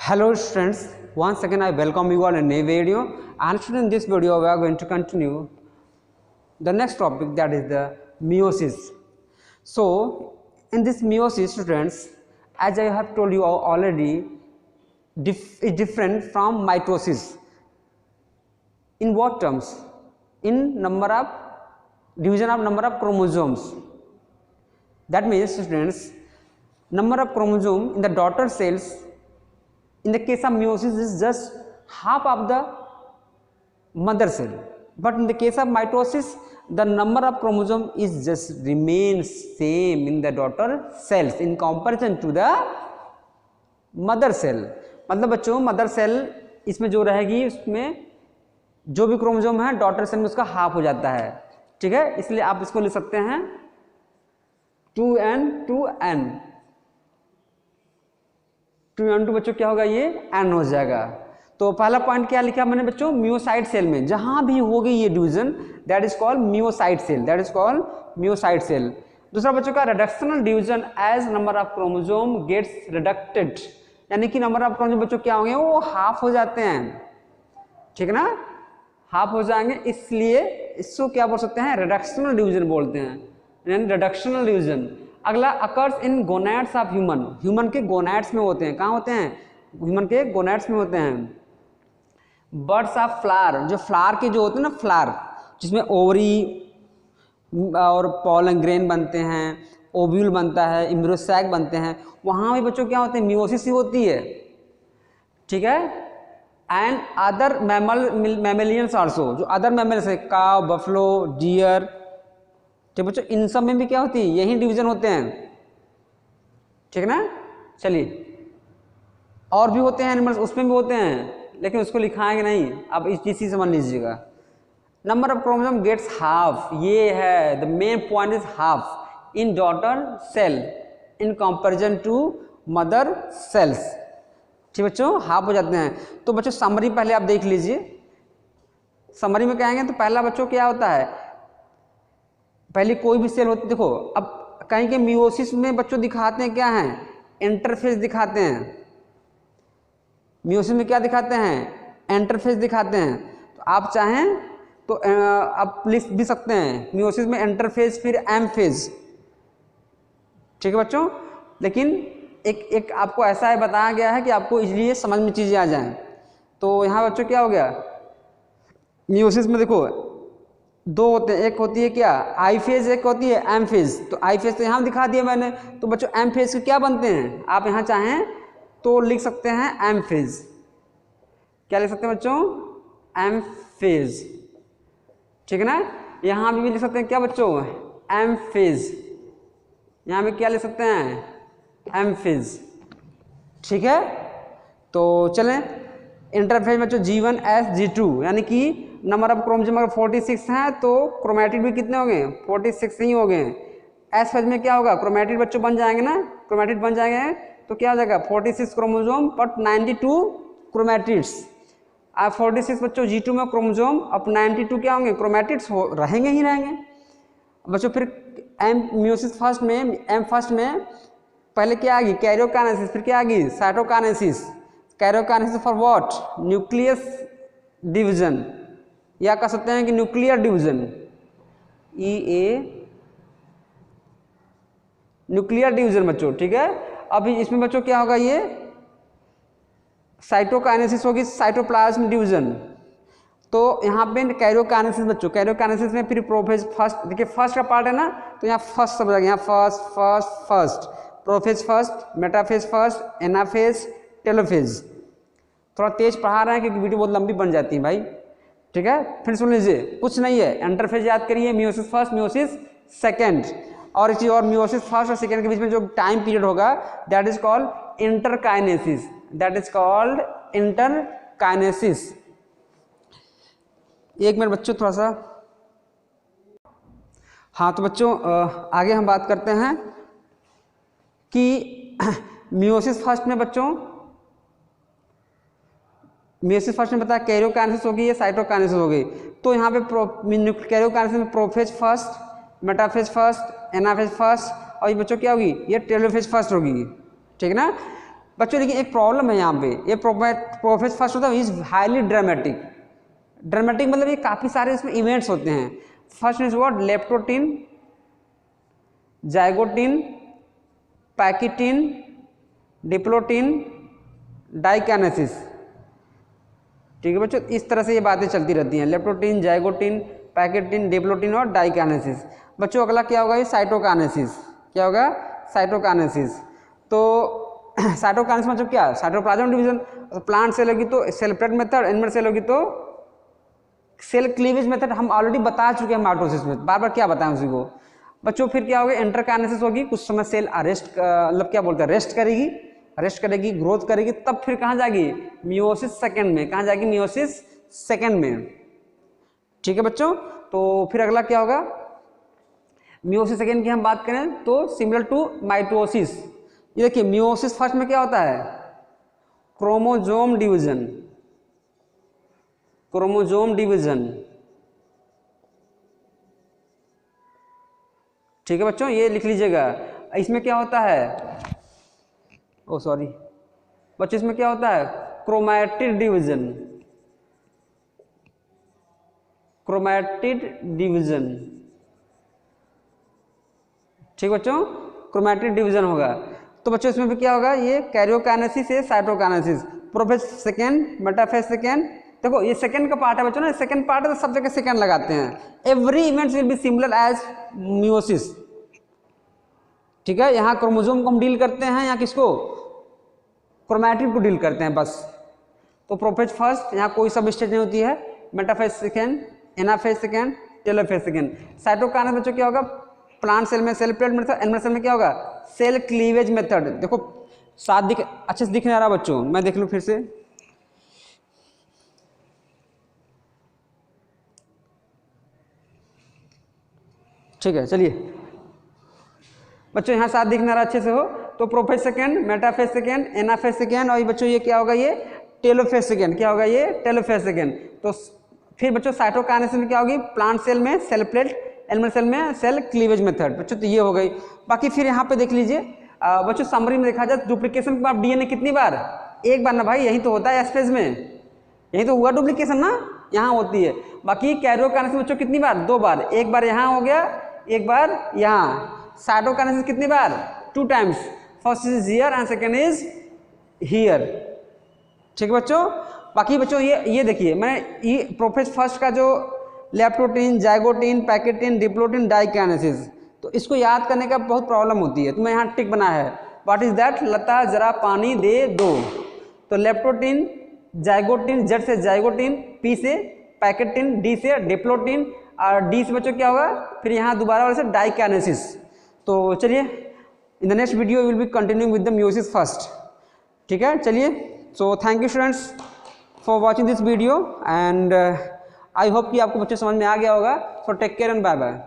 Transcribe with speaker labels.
Speaker 1: Hello students, once again I welcome you all in a new video, and in this video we are going to continue the next topic, that is the meiosis. So in this meiosis, students, as I have told you already, is different from mitosis. In what terms? In number of division of number of chromosomes. That means, students, number of chromosome in the daughter cells in the case of meiosis is just half of the mother cell, but in the case of mitosis the number of chromosome is just remains same in the daughter cells in comparison to the mother cell. मतलब बच्चों mother cell इसमें जो रहेगी उसमें जो भी chromosome है daughter cell में उसका हाफ हो जाता है, ठीक है। इसलिए आप इसको लिख सकते हैं 2n टू बच्चों क्या होगा, ये n हो जाएगा। तो पहला पॉइंट क्या लिखा मैंने बच्चों, मियोसाइट सेल में जहां भी होगी ये division that is called meiocyte cell, that is called meiocyte cell. दूसरा बच्चों का reductional division as number of chromosome gets reducted, यानी कि नंबर ऑफ क्रोमोसोम बच्चों क्या होंगे, वो हाफ हो जाते हैं, ठीक है ना, हाफ हो जाएंगे। इसलिए इसको क्या बोल सकते हैं, रिडक्शनल डिवीजन बोलते हैं, यानी रिडक्शनल डिवीजन। अगला occurs in gonads of human, human के गोनैड्स में होते हैं, कहाँ होते हैं, ह्यूमन के गोनैड्स में होते हैं। बर्ड्स ऑफ फ्लावर, जो फ्लावर के जो होते हैं ना, फ्लावर जिसमें ओवरी और पॉलन ग्रेन बनते हैं, ओव्यूल बनता है, एम्ब्रियोसैक बनते हैं, वहाँ भी बच्चों क्या होते हैं, मियोसिस ही होती है, ठीक है। एंड अदर मैमलियंस आल्सो, जो अदर मैमल्स है, काव, बफलो, डियर, ठीक बच्चों, इन सब में भी क्या होती है, यही डिवीजन होते हैं, ठीक है ना। चलिए और भी होते हैं एनिमल्स, उसमें भी होते हैं, लेकिन उसको लिखाएंगे नहीं, आप इस चीज समझ लीजिएगा। Number of chromosome gets half, ये है the main point is half in daughter cell in comparison to mother cells, ठीक बच्चों, हाफ हो जाते हैं। तो बच्चों समरी पहले आप देख लीजिए, समरी में कहेंगे तो पहला बच्चों क्या होता है, पहले कोई भी सेल होती, देखो अब कहीं के मियोसिस में बच्चों दिखाते हैं क्या है, इंटरफेस दिखाते हैं, मियोसिस में क्या दिखाते हैं, इंटरफेस दिखाते हैं। तो आप चाहें तो आप लिख भी सकते हैं मियोसिस में इंटरफेस फिर एम फेज, ठीक है बच्चों। लेकिन एक आपको ऐसा है बताया गया है कि आपको इसलिए समझ में चीज़ें आ जाएं। तो यहाँ बच्चों क्या हो गया, मियोसिस में देखो दो होते हैं, एक होती है क्या आई फेज, एक होती है एम फेज। तो आई फेज तो यहाँ दिखा दिया मैंने, तो बच्चों एम फेज के क्या बनते हैं, आप यहाँ चाहें तो लिख सकते हैं एम फेज, क्या लिख सकते हैं बच्चों, एम फेज, ठीक है ना। यहाँ भी लिख सकते हैं क्या बच्चों, एम फेज, यहाँ भी क्या लिख सकते हैं, एम फेज, ठीक है। तो चलें इंटरफेज बच्चों G1 S G2, यानी कि नंबर ऑफ क्रोमोसोम अगर 46 हैं तो क्रोमैटिड भी कितने हो गए, 46 ही हो गए। एस फेज में क्या होगा, क्रोमैटिड बच्चों बन जाएंगे ना, क्रोमैटिड बन जाएंगे तो क्या हो जाएगा 46 क्रोमोसोम बट 92 क्रोमैटिड्स। अब 46 बच्चों G2 में क्रोमोसोम, अब 92 क्या होंगे, क्रोमैटिड्स रहेंगे ही रहेंगे बच्चों। फिर एम मियोसिस फर्स्ट में, एम फर्स्ट में पहले क्या आ गई, कैरियोकाइनेसिस, फिर क्या आ गई, cytokinesis. Karyokinesis for what, nucleus division, या कह सकते हैं कि न्यूक्लियर डिवीजन, न्यूक्लियर डिवीजन बच्चों, ठीक है। अभी इसमें बच्चों क्या होगा, ये साइटोकाइनेसिस होगी, साइटोप्लाज्म डिवीजन। तो यहाँ पे कैरियोकाइनेसिस बच्चों, कैरियोकाइनेसिस में फिर प्रोफेज फर्स्ट, देखिए फर्स्ट का पार्ट है ना, तो यहाँ फर्स्ट सब जाएगा, यहाँ first first first, prophase first, metaphase first, anaphase, telophase. थोड़ा तेज पढ़ा रहे हैं क्योंकि वीडियो बहुत लंबी बन जाती है भाई, ठीक है। फिर सुन लीजिए, कुछ नहीं है, इंटरफेज याद करिए, मियोसिस फर्स्ट, मियोसिस सेकंड, और एक चीज और, मियोसिस फर्स्ट और सेकंड के बीच में जो टाइम पीरियड होगा that is called interkinesis, that is called interkinesis. एक मिनट बच्चों थोड़ा सा, हाँ तो बच्चों आगे हम बात करते हैं कि मियोसिस फर्स्ट में बच्चों, मियोसिस फर्स्ट में बताया कैरियोकाइनेसिस होगी या साइटोकाइनेसिस होगी। तो यहाँ पे कैरियोकाइनेसिस में prophase first, metaphase first, anaphase first, और ये बच्चों क्या होगी, ये टेलोफेज फर्स्ट होगी, ठीक है ना। बच्चों लेकिन एक प्रॉब्लम है यहाँ पे, ये प्रोफेज फर्स्ट होता है इज हाईली ड्रामेटिक। ड्रामेटिक मतलब ये काफ़ी सारे इसमें इवेंट्स होते हैं। First is what, leptotene, zygotene, pachytene, diplotene, diakinesis. ठीक है बच्चों, इस तरह से ये बातें चलती रहती हैं, लेप्टोटिन, जाइगोटिन, पैकिटिन, डिप्लोटिन और डाइकाइनेसिस। बच्चों अगला क्या होगा, ये साइटोकाइनेसिस। क्या होगा, साइटोकाइनेसिस। तो साइटोकाइनेसिस मतलब क्या, साइटोप्लाज्म डिवीजन। प्लांट सेल होगी तो cell plate method, animal cell होगी तो सेल क्लीवेज मेथड। हम ऑलरेडी बता चुके हैं माइटोसिस में, बार बार क्या बताएं उसी को। बच्चों फिर क्या होगा, इंटरकाइनेसिस होगी, कुछ समय सेल अरेस्ट मतलब क्या बोलते हैं, रेस्ट करेगी, ग्रोथ करेगी, तब फिर कहाँ जाएगी, मियोसिस सेकंड में। कहाँ जाएगी, मियोसिस सेकंड में। ठीक है बच्चों, तो फिर अगला क्या होगा, मियोसिस सेकंड की हम बात करें तो सिमिलर टू माइटोसिस। ये देखिए मियोसिस फर्स्ट में क्या होता है, क्रोमोसोम डिवीजन। क्रोमोसोम डिवीजन, ठीक है बच्चों, ये लिख लीजिएगा। इसमें क्या होता है, ओ सॉरी बच्चों, इसमें क्या होता है, क्रोमैटिड डिवीजन। क्रोमैटिड डिवीजन, ठीक बच्चों, क्रोमैटिड डिवीजन होगा। तो बच्चों इसमें भी क्या होगा, ये कैरियोकाइनेसिस है, cytokinesis, prophase second, metaphase second. देखो ये सेकंड का पार्ट है बच्चों ना, सेकंड पार्ट है तो सब जगह सेकंड लगाते हैं। Every events will be similar as meiosis. ठीक है, यहाँ क्रोमोसोम को हम डील करते हैं, यहाँ किसको, क्रोमैटिड को डील करते हैं बस। तो प्रोफेज फर्स्ट, यहाँ कोई सब स्टेज नहीं होती है। Metaphase second, anaphase second, telophase second. Cytokinesis बच्चों क्या होगा, प्लांट सेल में cell plate method, animal cell में क्या होगा, सेल क्लीवेज मेथड। देखो साथ अच्छे से दिख नहीं रहा बच्चों, मैं देख लूँ फिर से। ठीक है चलिए बच्चों, यहाँ साथ दिखना रहा अच्छे से हो। तो prophase second, metaphase second, anaphase second, और ये बच्चों ये क्या होगा, ये टेलोफेज सेकेंड। क्या होगा, ये टेलोफेज सेकेंड। तो फिर बच्चों साइटोकाइनेसिस में क्या होगी, प्लांट सेल में सेल प्लेट, एनिमल सेल में सेल क्लीवेज मेथड। बच्चों तो ये हो गई। बाकी फिर यहाँ पे देख लीजिए बच्चों, समरी में देखा जाए डुप्लीकेशन के बाद डीएनए कितनी बार, एक बार ना भाई, यही तो होता है एस फेज में, यही तो हुआ डुप्लीकेशन ना, यहाँ होती है। बाकी कैरियोकाइनेसिस बच्चों कितनी बार, दो बार, एक बार यहाँ हो गया, एक बार यहाँ। साइटोकाइनेसिस कितनी बार, 2 times, first is here and second is here. ठीक है बच्चों, बाकी बच्चों ये देखिए, मैं ये प्रोफेज फर्स्ट का जो leptotene, zygotene, pachytene, diplotene, diakinesis, तो इसको याद करने का बहुत प्रॉब्लम होती है। तो मैं यहाँ टिक बनाया है, व्हाट इज दैट, लता जरा पानी दे दो। तो लेप्टोटिन, जाइगोटिन, जेड से जाइगोटिन, पी से पैकेटिन, डी से डिप्लोटिन, और डी से बच्चों क्या होगा, फिर यहाँ दोबारा वाले से डाइकाइनेसिस। तो चलिए in the next video will be continuing with the meiosis first. ठीक है चलिए, so thank you students for watching this video and I hope कि आपको बच्चे समझ में आ गया होगा। So take care and bye bye.